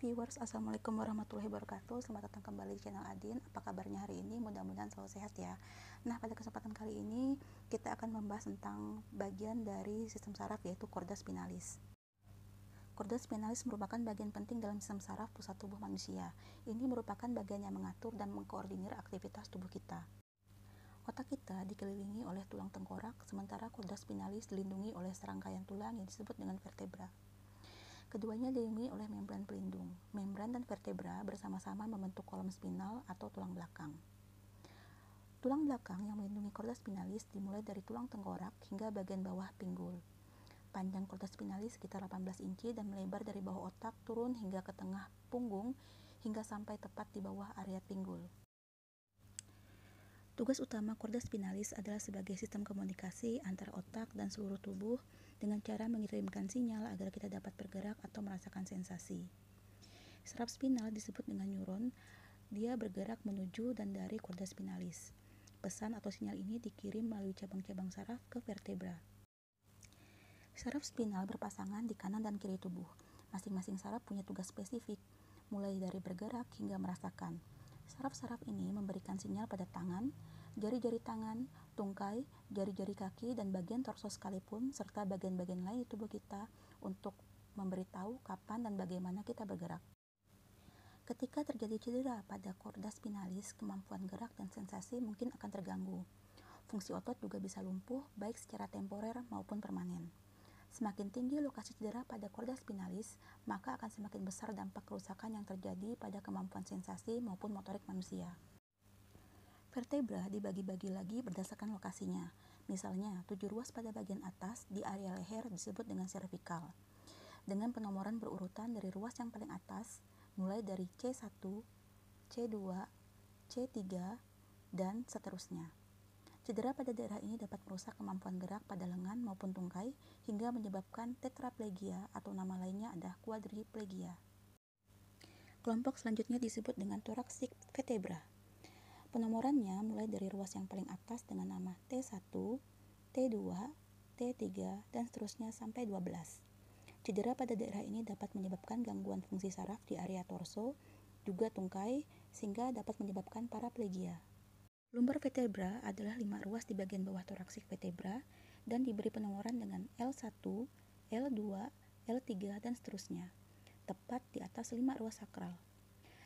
viewers, assalamualaikum warahmatullahi wabarakatuh. Selamat datang kembali di channel Adin. Apa kabarnya hari ini? Mudah-mudahan selalu sehat ya. Nah, pada kesempatan kali ini kita akan membahas tentang bagian dari sistem saraf, yaitu chorda spinalis. Chorda spinalis merupakan bagian penting dalam sistem saraf pusat tubuh manusia. Ini merupakan bagian yang mengatur dan mengkoordinir aktivitas tubuh kita. Otak kita dikelilingi oleh tulang tengkorak, sementara chorda spinalis dilindungi oleh serangkaian tulang yang disebut dengan vertebra. Keduanya dilindungi oleh membran pelindung. Membran dan vertebra bersama-sama membentuk kolom spinal atau tulang belakang. Tulang belakang yang melindungi chorda spinalis dimulai dari tulang tengkorak hingga bagian bawah pinggul. Panjang chorda spinalis sekitar 18 inci dan melebar dari bawah otak turun hingga ke tengah punggung hingga sampai tepat di bawah area pinggul. Tugas utama chorda spinalis adalah sebagai sistem komunikasi antara otak dan seluruh tubuh dengan cara mengirimkan sinyal agar kita dapat bergerak atau merasakan sensasi. Saraf spinal disebut dengan neuron. Dia bergerak menuju dan dari chorda spinalis. Pesan atau sinyal ini dikirim melalui cabang-cabang saraf ke vertebra. Saraf spinal berpasangan di kanan dan kiri tubuh. Masing-masing saraf punya tugas spesifik, mulai dari bergerak hingga merasakan. Saraf-saraf ini memberikan sinyal pada tangan, jari-jari tangan, tungkai, jari-jari kaki, dan bagian torso sekalipun, serta bagian-bagian lain di tubuh kita untuk memberitahu kapan dan bagaimana kita bergerak. Ketika terjadi cedera pada chorda spinalis, kemampuan gerak dan sensasi mungkin akan terganggu. Fungsi otot juga bisa lumpuh, baik secara temporer maupun permanen. Semakin tinggi lokasi cedera pada chorda spinalis, maka akan semakin besar dampak kerusakan yang terjadi pada kemampuan sensasi maupun motorik manusia. Vertebra dibagi-bagi lagi berdasarkan lokasinya. Misalnya, 7 ruas pada bagian atas di area leher disebut dengan cervical, dengan penomoran berurutan dari ruas yang paling atas, mulai dari C1, C2, C3, dan seterusnya. Cedera pada daerah ini dapat merusak kemampuan gerak pada lengan maupun tungkai hingga menyebabkan tetraplegia atau nama lainnya adalah quadriplegia. Kelompok selanjutnya disebut dengan thoracic vertebra. Penomorannya mulai dari ruas yang paling atas dengan nama T1, T2, T3, dan seterusnya sampai 12. Cedera pada daerah ini dapat menyebabkan gangguan fungsi saraf di area torso, juga tungkai, sehingga dapat menyebabkan paraplegia. Lumbar vertebra adalah 5 ruas di bagian bawah thoracic vertebra dan diberi penomoran dengan L1, L2, L3, dan seterusnya, tepat di atas 5 ruas sakral.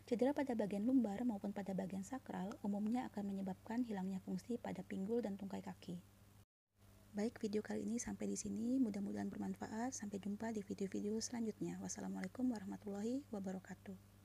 Cedera pada bagian lumbar maupun pada bagian sakral umumnya akan menyebabkan hilangnya fungsi pada pinggul dan tungkai kaki. Baik, video kali ini sampai di sini. Mudah-mudahan bermanfaat. Sampai jumpa di video-video selanjutnya. Wassalamualaikum warahmatullahi wabarakatuh.